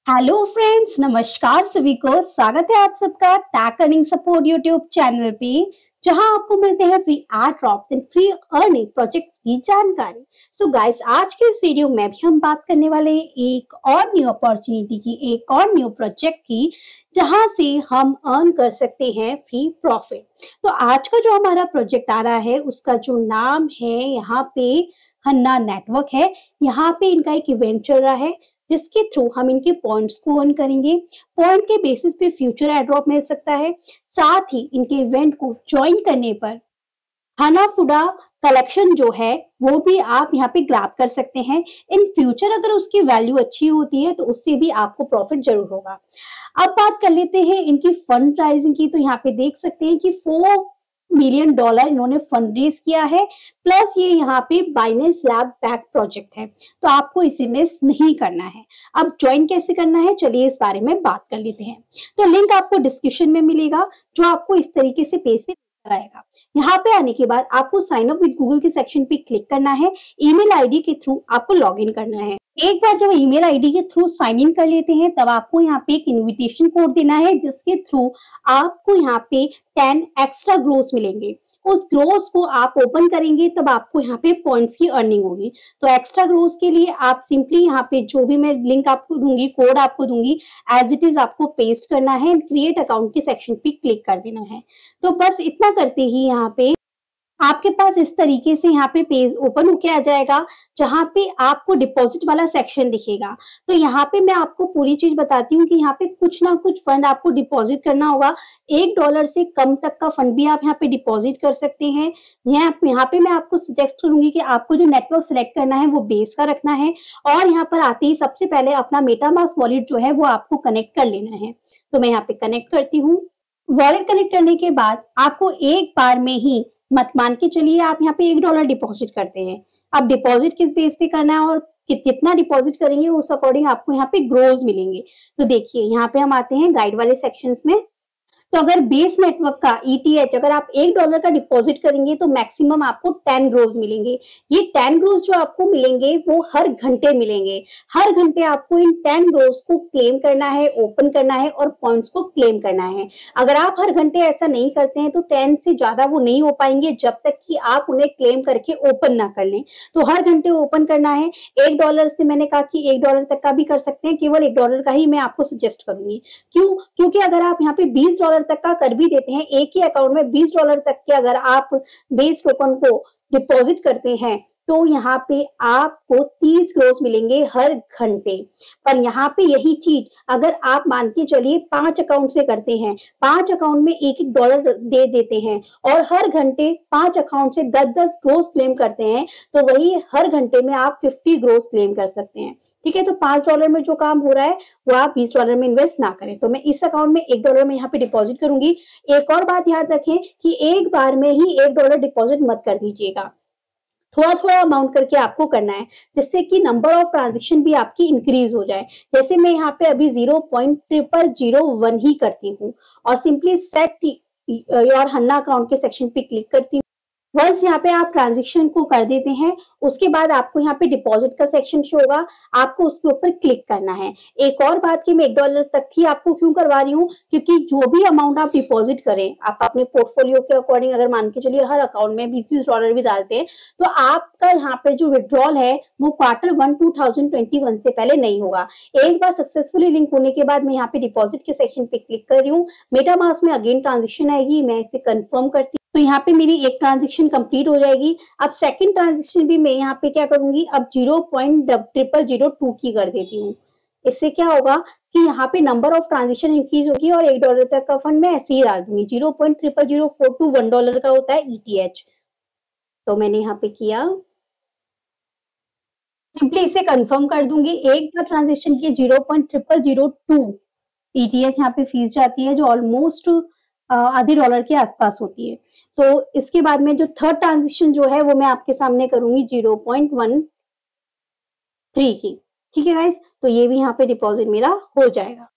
Hello friends, नमस्कार सभी को। स्वागत है आप सबका tag earning support YouTube channel पे, जहां आपको मिलते हैं free add drops and free earning projects की जानकारी। सो गाइस, आज के इस वीडियो में भी हम बात करने वाले हैं एक और न्यू अपॉर्चुनिटी की, एक और न्यू प्रोजेक्ट की, जहां से हम अर्न कर सकते हैं फ्री प्रॉफिट। तो आज का जो हमारा प्रोजेक्ट आ रहा है उसका जो नाम है यहाँ पे हन्ना नेटवर्क है। यहाँ पे इनका एक इवेंट चल रहा है जिसके थ्रू हम इनके पॉइंट्स को अर्न करेंगे। पॉइंट के बेसिस पे फ्यूचर एड्रॉप मिल सकता है। साथ ही इनके इवेंट को ज्वाइन करने पर हनाफुडा कलेक्शन जो है वो भी आप यहाँ पे ग्रैब कर सकते हैं। इन फ्यूचर अगर उसकी वैल्यू अच्छी होती है तो उससे भी आपको प्रॉफिट जरूर होगा। अब बात कर लेते हैं इनकी फंड राइजिंग की। तो यहाँ पे देख सकते हैं कि $4 मिलियन इन्होंने फंड रेज किया है। प्लस ये यहाँ पे बाइनेंस लैब बैक प्रोजेक्ट है, तो आपको इसे मिस नहीं करना है। अब ज्वाइन कैसे करना है, चलिए इस बारे में बात कर लेते हैं। तो लिंक आपको डिस्क्रिप्शन में मिलेगा, जो आपको इस तरीके से पेज पे आएगा। यहाँ पे आने के बाद आपको साइन अप विद गूगल के सेक्शन पे क्लिक करना है। ईमेल आईडी के थ्रू आपको लॉग इन करना है। एक बार जब ईमेल आईडी के थ्रू साइन इन कर लेते हैं तब आपको यहाँ पे एक इनविटेशन कोड देना है, जिसके थ्रू आपको यहाँ पे 10 एक्स्ट्रा ग्रोस मिलेंगे। उस ग्रोस को आप ओपन करेंगे तब आपको यहाँ पे पॉइंट्स की अर्निंग होगी। तो एक्स्ट्रा ग्रोस के लिए आप सिंपली यहाँ पे जो भी मैं लिंक आपको दूंगी, कोड आपको दूंगी, एज इट इज आपको पेस्ट करना है एंड क्रिएट अकाउंट के सेक्शन पे क्लिक कर देना है। तो बस इतना करते ही यहाँ पे आपके पास इस तरीके से यहाँ पे पेज ओपन होके आ जाएगा, जहां पे आपको डिपॉजिट वाला सेक्शन दिखेगा। तो यहाँ पे मैं आपको पूरी चीज बताती हूँ कि यहाँ पे कुछ ना कुछ फंड आपको डिपॉजिट करना होगा। $1 से कम तक का फंड भी आप यहाँ पे डिपॉजिट कर सकते हैं। यहाँ पे मैं आपको सजेस्ट करूंगी कि आपको जो नेटवर्क सिलेक्ट करना है वो बेस का रखना है, और यहाँ पर आते ही सबसे पहले अपना मेटामास्क वॉलेट जो है वो आपको कनेक्ट कर लेना है। तो मैं यहाँ पे कनेक्ट करती हूँ। वॉलेट कनेक्ट करने के बाद आपको एक बार में ही, मत मान के चलिए आप यहाँ पे $1 डिपॉजिट करते हैं। अब डिपॉजिट किस बेस पे करना है और जितना डिपॉजिट करेंगे उस अकॉर्डिंग आपको यहाँ पे ग्रोज मिलेंगे। तो देखिए यहाँ पे हम आते हैं गाइड वाले सेक्शंस में। तो अगर बेस नेटवर्क का ETH अगर आप $1 का डिपॉजिट करेंगे तो मैक्सिमम आपको 10 ग्रोज मिलेंगे। ये 10 ग्रोज जो आपको मिलेंगे वो हर घंटे मिलेंगे। हर घंटे आपको इन 10 ग्रोज को क्लेम करना है, ओपन करना है और पॉइंट्स को क्लेम करना है। अगर आप हर घंटे ऐसा नहीं करते हैं तो 10 से ज्यादा वो नहीं हो पाएंगे जब तक कि आप उन्हें क्लेम करके ओपन ना कर लें। तो हर घंटे ओपन करना है। $1 से मैंने कहा कि $1 तक का भी कर सकते हैं, केवल $1 का ही मैं आपको सजेस्ट करूंगी। क्यों? क्योंकि अगर आप यहाँ पे $20 तक का कर भी देते हैं, एक ही अकाउंट में $20 तक के अगर आप बेस टोकन को डिपॉजिट करते हैं तो यहाँ पे आपको 30 ग्रोस मिलेंगे हर घंटे। पर यहाँ पे यही चीज अगर आप मान के चलिए 5 अकाउंट से करते हैं, 5 अकाउंट में $1 दे देते हैं और हर घंटे 5 अकाउंट से 10-10 ग्रोस क्लेम करते हैं, तो वही हर घंटे में आप 50 ग्रोस क्लेम कर सकते हैं। ठीक है, तो $5 में जो काम हो रहा है वो आप $20 में इन्वेस्ट ना करें। तो मैं इस अकाउंट में $1 में यहाँ पे डिपॉजिट करूंगी। एक और बात याद रखें कि एक बार में ही $1 डिपॉजिट मत कर दीजिएगा, थोड़ा थोड़ा अमाउंट करके आपको करना है, जिससे कि नंबर ऑफ ट्रांजेक्शन भी आपकी इंक्रीज हो जाए। जैसे मैं यहाँ पे अभी 0.0001 ही करती हूँ और simply set your Hanna account के सेक्शन पे क्लिक करती हूँ। वंस यहाँ पे आप ट्रांजेक्शन को कर देते हैं, उसके बाद आपको यहाँ पे डिपॉजिट का सेक्शन शो होगा, आपको उसके ऊपर क्लिक करना है। एक और बात कि मैं $1 तक ही आपको क्यों करवा रही हूँ, क्योंकि जो भी अमाउंट आप डिपॉजिट करें, आप अपने पोर्टफोलियो के अकॉर्डिंग अगर मान के चलिए हर अकाउंट में $20 भी डालते हैं, तो आपका यहाँ पे जो विड्रॉल है वो Q1 2021 से पहले नहीं होगा। एक बार सक्सेसफुली लिंक होने के बाद मैं यहाँ पे डिपॉजिट के सेक्शन पे क्लिक कर रही हूँ। मेटामास्क में अगेन ट्रांजेक्शन आएगी, मैं इसे कंफर्म करती हूँ। तो यहाँ पे मेरी एक ट्रांजेक्शन कंप्लीट हो जाएगी। अब सेकंड ट्रांजेक्शन भी मैं यहाँ पे क्या करूंगी, अब 0.0002 की कर देती हूँ। इससे क्या होगा कि यहाँ पे नंबर ऑफ ट्रांजेक्शन इंक्रीज होगी और $1 तक का फंड मैं ऐसे ही डाल दूंगी। 0.0004 $1 का होता है ETH। तो मैंने यहाँ पे किया, सिंपली इसे कंफर्म कर दूंगी। एक बार ट्रांजेक्शन की 0.0002 ETH यहाँ पे फीस जाती है, जो ऑलमोस्ट आधे डॉलर के आसपास होती है। तो इसके बाद में जो थर्ड ट्रांजेक्शन जो है वो मैं आपके सामने करूंगी 0.13 की। ठीक है गाइस, तो ये भी यहाँ पे डिपॉजिट मेरा हो जाएगा।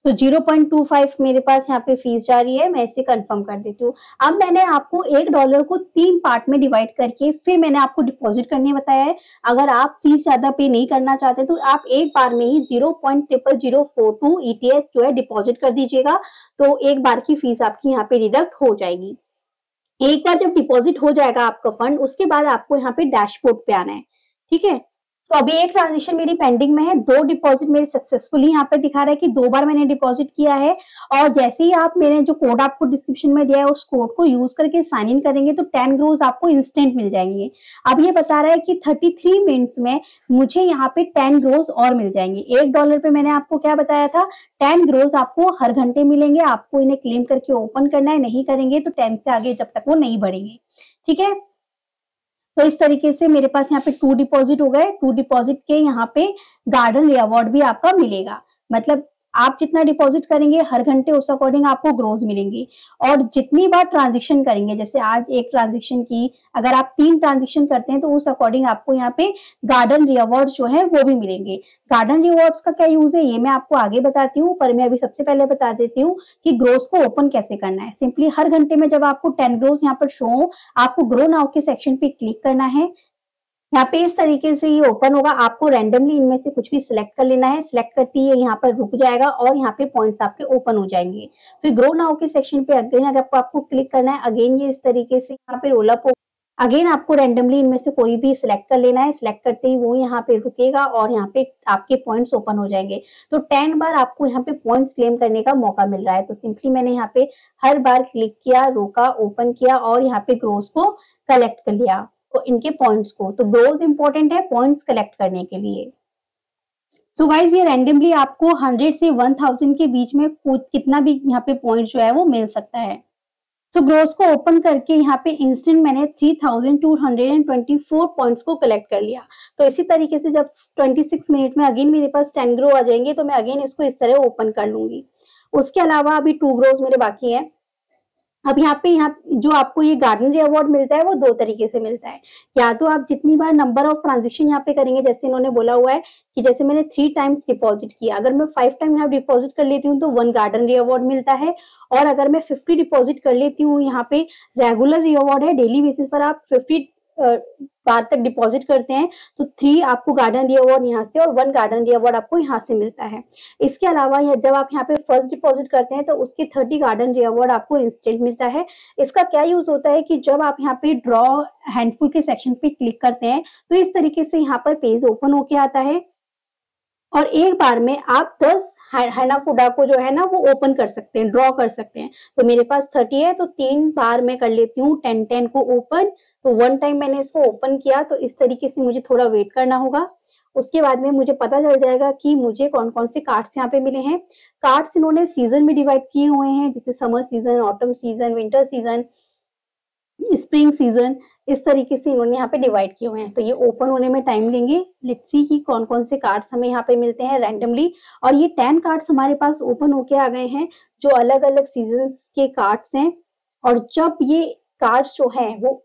तो 0.25 मेरे पास यहाँ पे फीस जा रही है, मैं इसे कंफर्म कर देती हूँ। अब मैंने आपको $1 को 3 पार्ट में डिवाइड करके फिर मैंने आपको डिपॉजिट करने बताया है। अगर आप फीस ज़्यादा पे नहीं करना चाहते तो आप एक बार में ही 0.00042 ईटीएस जो है डिपॉजिट कर दीजिएगा, तो एक बार की फीस आपकी यहाँ पे डिडक्ट हो जाएगी। एक बार जब डिपॉजिट हो जाएगा आपका फंड, उसके बाद आपको यहाँ पे डैशबोर्ड पे आना है, ठीक है। तो अभी एक ट्रांजेक्शन मेरी पेंडिंग में है, 2 डिपॉजिट मेरे सक्सेसफुली यहाँ पे दिखा रहा है कि 2 बार मैंने डिपॉजिट किया है। और जैसे ही आप मेरे जो कोड आपको डिस्क्रिप्शन में दिया है उस कोड को यूज करके साइन इन करेंगे तो 10 ग्रोज आपको इंस्टेंट मिल जाएंगे। अब ये बता रहा है कि 33 मिनट्स में मुझे यहाँ पे 10 ग्रोज और मिल जाएंगे। $1 पे मैंने आपको क्या बताया था, 10 ग्रोज आपको हर घंटे मिलेंगे। आपको इन्हें क्लेम करके ओपन करना है, नहीं करेंगे तो 10 से आगे जब तक वो नहीं बढ़ेंगे, ठीक है। तो इस तरीके से मेरे पास यहाँ पे 2 डिपॉजिट हो गए। 2 डिपॉजिट के यहाँ पे गार्डन रिवॉर्ड भी आपका मिलेगा। मतलब आप जितना डिपॉजिट करेंगे हर घंटे उस अकॉर्डिंग आपको ग्रोज मिलेंगी। और जितनी बार ट्रांजेक्शन करेंगे, जैसे आज एक ट्रांजेक्शन की, अगर आप 3 ट्रांजेक्शन करते हैं तो उस अकॉर्डिंग आपको यहाँ पे गार्डन रिवॉर्ड जो है वो भी मिलेंगे। गार्डन रिवॉर्ड्स का क्या यूज है ये मैं आपको आगे बताती हूँ, पर मैं अभी सबसे पहले बता देती हूँ कि ग्रोज को ओपन कैसे करना है। सिंपली हर घंटे में जब आपको 10 ग्रोज यहाँ पर शो हो, आपको ग्रो नाउ के सेक्शन पे क्लिक करना है। यहाँ पे इस तरीके से ये ओपन होगा। आपको रैंडमली इनमें से कुछ भी सिलेक्ट कर लेना है। सिलेक्ट करते ही यहाँ पर रुक जाएगा और यहाँ पे पॉइंट्स आपके ओपन हो जाएंगे। फिर ग्रो नाउ के सेक्शन पे अगेन अगर आपको क्लिक करना है, अगेन ये इस तरीके से यहाँ पे रोल अप हो। अगेन आपको रैंडमली इनमें से कोई भी सिलेक्ट कर लेना है। सिलेक्ट करते ही वो यहाँ पे रुकेगा और यहाँ पे आपके पॉइंट्स ओपन हो जाएंगे। तो 10 बार आपको यहाँ पे पॉइंट्स क्लेम करने का मौका मिल रहा है। तो सिंपली मैंने यहाँ पे हर बार क्लिक किया, रोका, ओपन किया और यहाँ पे ग्रोस को कलेक्ट कर लिया, तो इनके पॉइंट्स को। तो ग्रोज इंपॉर्टेंट है पॉइंट्स कलेक्ट करने के लिए। सो गाइज ये रैंडमली आपको 100 से 1000 के बीच में कितना भी यहाँ पे पॉइंट जो है वो मिल सकता है। सो ग्रोस को ओपन करके यहाँ पे इंस्टेंट मैंने 3224 पॉइंट्स को कलेक्ट कर लिया। तो इसी तरीके से जब 26 मिनट में अगेन मेरे पास 10 ग्रो आ जाएंगे तो मैं अगेन इसको इस तरह ओपन कर लूंगी। उसके अलावा अभी 2 ग्रोज मेरे बाकी है। अब यहाँ जो आपको ये गार्डन रिवॉर्ड मिलता है वो 2 तरीके से मिलता है। या तो आप जितनी बार नंबर ऑफ ट्रांजेक्शन यहाँ पे करेंगे, जैसे इन्होंने बोला हुआ है कि जैसे मैंने 3 टाइम्स डिपॉजिट किया, अगर मैं 5 टाइम यहाँ डिपॉजिट कर लेती हूँ तो 1 गार्डन रिवॉर्ड मिलता है। और अगर मैं 50 डिपॉजिट कर लेती हूँ, यहाँ पे रेगुलर रिवॉर्ड है, डेली बेसिस पर आप 50 बार तक डिपॉजिट करते हैं तो 3 आपको गार्डन रिवॉर्ड यहाँ से और 1 गार्डन रिवॉर्ड आपको यहाँ से मिलता है। इसके अलावा जब आप यहाँ पे फर्स्ट डिपॉजिट करते हैं तो उसके 30 गार्डन रिवॉर्ड आपको इंस्टेंट मिलता है। इसका क्या यूज होता है कि जब आप यहाँ पे ड्रॉ हैंडफुल के सेक्शन पे क्लिक करते हैं तो इस तरीके से यहाँ पर पेज ओपन होके आता है और एक बार में आप 10 हैनाफूडा को जो है ना वो ओपन कर सकते हैं, ड्रॉ कर सकते हैं। तो मेरे पास 30 है तो 3 बार मैं कर लेती हूँ 10 को ओपन। तो 1 टाइम मैंने इसको ओपन किया, तो इस तरीके से मुझे थोड़ा वेट करना होगा। उसके बाद में मुझे पता चल जाएगा कि मुझे कौन कौन से कार्ड्स यहाँ पे मिले हैं। कार्ड्स इन्होंने सीजन में डिवाइड किए हुए हैं, जैसे summer season, autumn season, winter season, spring season, इस तरीके से इन्होंने यहाँ पे डिवाइड किए हुए हैं। तो ये ओपन होने में टाइम लेंगे। लेट्स सी कि कौन कौन से कार्ड्स हमें यहाँ पे मिलते हैं रैंडमली। और ये 10 कार्ड्स हमारे पास ओपन होके आ गए हैं जो अलग अलग सीजन्स के कार्ड्स हैं। और जब ये कार्ड्स जो हैं वो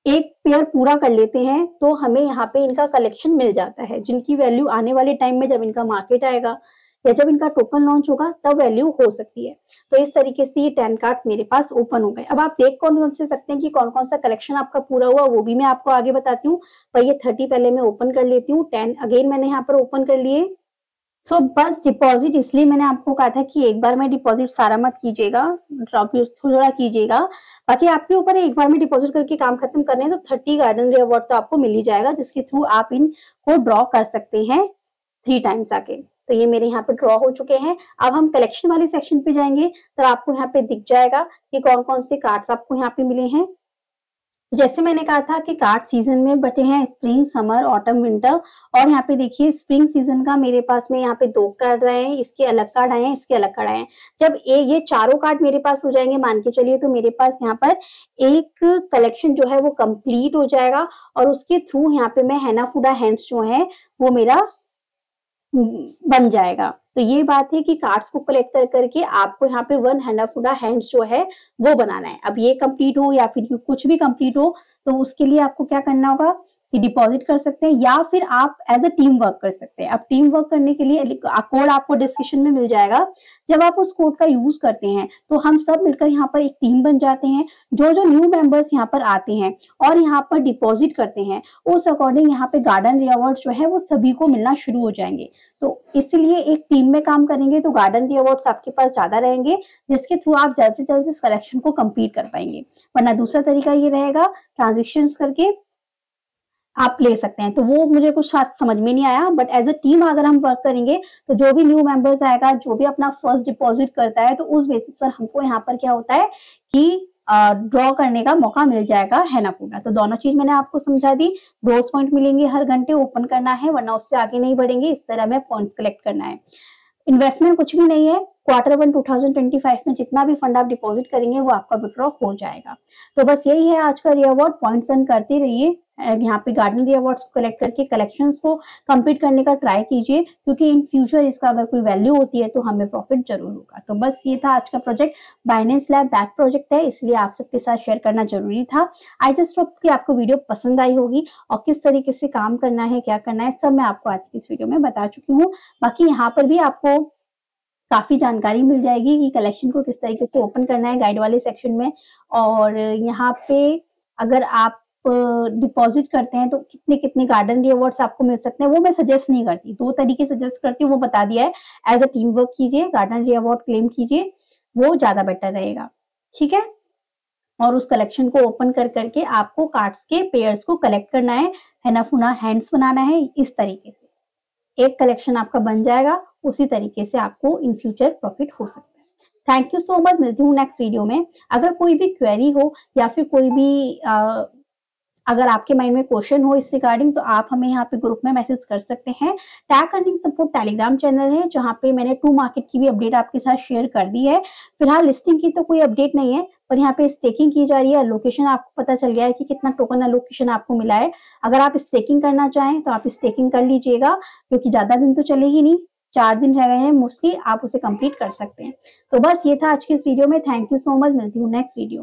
एक पेयर पूरा कर लेते हैं तो हमें यहाँ पे इनका कलेक्शन मिल जाता है, जिनकी वैल्यू आने वाले टाइम में जब इनका मार्केट आएगा या जब इनका टोकन लॉन्च होगा तब वैल्यू हो सकती है। तो इस तरीके से ये 10 कार्ड्स मेरे पास ओपन हो गए। अब आप देख कौन से सकते हैं कि कौन कौन सा कलेक्शन आपका पूरा हुआ, वो भी मैं आपको आगे बताती हूँ। पर ये 30 पहले मैं ओपन कर लेती हूँ, 10 अगेन मैंने यहाँ पर ओपन कर लिए। सो बस डिपॉजिट इसलिए मैंने आपको कहा था कि एक बार में डिपॉजिट सारा मत कीजिएगा, थोड़ा कीजिएगा। बाकी आपके ऊपर है, एक बार में डिपॉजिट करके काम खत्म करने तो 30 गार्डन रिवॉर्ड तो आपको मिल ही जाएगा, जिसके थ्रू आप इनको ड्रॉ कर सकते हैं 3 टाइम्स आके। तो ये मेरे यहाँ पे ड्रॉ हो चुके हैं। अब हम कलेक्शन वाले सेक्शन पे जाएंगे तो आपको यहाँ पे दिख जाएगा कि कौन कौन से कार्ड्स आपको यहाँ पे मिले हैं। जैसे मैंने कहा था कि कार्ड सीजन में बटे हैं स्प्रिंग, समर, ऑटम, विंटर। और यहाँ पे देखिए स्प्रिंग सीजन का मेरे पास में यहाँ पे 2 कार्ड आए हैं, इसके अलग कार्ड आए हैं, इसके अलग कार्ड आए हैं। जब ये चारों कार्ड मेरे पास हो जाएंगे मान के चलिए, तो मेरे पास यहाँ पर एक कलेक्शन जो है वो कंप्लीट हो जाएगा और उसके थ्रू यहाँ पे मैं हैनाफूडा हैंड्स जो है वो मेरा बन जाएगा। तो ये बात है कि कार्ड्स को कलेक्ट कर करके आपको यहाँ पे वन हैनाफुना हैंड्स जो है वो बनाना है। अब ये कंप्लीट हो या फिर कुछ भी कंप्लीट हो तो उसके लिए आपको क्या करना होगा कि डिपॉजिट कर सकते हैं या फिर आप एज अ टीम वर्क कर सकते हैं। अब टीम वर्क करने के लिए कोड आपको डिस्क्रिप्शन में मिल जाएगा। जब आप उस कोड का यूज करते हैं तो हम सब मिलकर यहाँ पर एक टीम बन जाते हैं। जो जो न्यू मेंबर्स यहाँ पर आते हैं और यहाँ पर डिपॉजिट करते हैं उस अकॉर्डिंग यहाँ पे गार्डन रिवॉर्ड जो है वो सभी को मिलना शुरू हो जाएंगे। तो इसलिए एक टीम में काम करेंगे तो गार्डन रिवॉर्ड्स आपके पास ज्यादा रहेंगे, जिसके थ्रू आप जल्द से जल्द इस कलेक्शन को कंप्लीट कर पाएंगे। वरना दूसरा तरीका ये रहेगा ट्रांजेक्शन्स करके आप ले सकते हैं, तो वो मुझे कुछ शायद समझ में नहीं आया। बट एज अ टीम अगर हम वर्क करेंगे तो जो भी न्यू मेंबर्स आएगा, जो भी अपना फर्स्ट डिपॉजिट करता है, तो उस बेसिस पर हमको यहाँ पर क्या होता है कि ड्रॉ करने का मौका मिल जाएगा हैनाफुना। तो दोनों चीज मैंने आपको समझा दी। ग्रोस पॉइंट मिलेंगे हर घंटे, ओपन करना है वरना उससे आगे नहीं बढ़ेंगे। इस तरह में पॉइंट्स कलेक्ट करना है। इन्वेस्टमेंट कुछ भी नहीं है। Q1 2025 में जितना भी फंड आप डिपॉजिट करेंगे वो आपका विड्रॉ हो जाएगा। तो बस यही है आज का रिवॉर्ड। पॉइंट्स अर्न करते रहिए। यहाँ पे गार्डन रिवॉर्ड्स को कलेक्ट करके कलेक्शंस को कंप्लीट करने का ट्राई कीजिए, क्योंकि इन फ्यूचर इसका अगर कोई वैल्यू होती है तो हमें प्रॉफिट जरूर होगा। तो बस ये था आज का project. Binance lab back project है, इसलिए आप सबके साथ शेयर करना जरूरी था। आई जस्ट होप कि आपको वीडियो पसंद आई होगी और किस तरीके से काम करना है, क्या करना है, सब मैं आपको आज की इस वीडियो में बता चुकी हूँ। बाकी यहाँ पर भी आपको काफी जानकारी मिल जाएगी कि कलेक्शन को किस तरीके से ओपन करना है गाइड वाले सेक्शन में। और यहाँ पे अगर आप डिपॉजिट करते हैं तो कितने कितने गार्डन रिवॉर्ड्स आपको मिल सकते हैं वो मैं सजेस्ट नहीं करती। 2 तरीके सजेस्ट करती हूँ, वो बता दिया है। एज अ टीम वर्क कीजिए, गार्डन रिवॉर्ड क्लेम कीजिए, वो ज्यादा बेटर रहेगा। ठीक है। और उस कलेक्शन को ओपन कर करके आपको कार्ड्स के पेयर्स को कलेक्ट करना है, हैनाफुना हैंड्स बनाना है। इस तरीके से एक कलेक्शन आपका बन जाएगा। उसी तरीके से आपको इन फ्यूचर प्रॉफिट हो सकता है। Thank you so much. मिलती हूँ नेक्स्ट वीडियो में। अगर कोई भी क्वेरी हो या फिर कोई भी अगर आपके माइंड में क्वेश्चन हो इस रिगार्डिंग, तो आप हमें यहाँ पे ग्रुप में मैसेज कर सकते हैं। Tag earning support Telegram channel है जहाँ पे मैंने टू मार्केट की भी अपडेट आपके साथ शेयर कर दी है। फिलहाल लिस्टिंग की तो कोई अपडेट नहीं है, पर यहाँ पे स्टेकिंग की जा रही है। लोकेशन आपको पता चल गया है कि कितना टोकन एलोकेशन आपको मिला है। अगर आप स्टेकिंग करना चाहें तो आप स्टेकिंग कर लीजिएगा, क्योंकि ज्यादा दिन तो चलेगी नहीं, 4 दिन रह गए हैं मोस्टली, आप उसे कंप्लीट कर सकते हैं। तो बस ये था आज की इस वीडियो में। Thank you so much. मिलती हूँ नेक्स्ट वीडियो।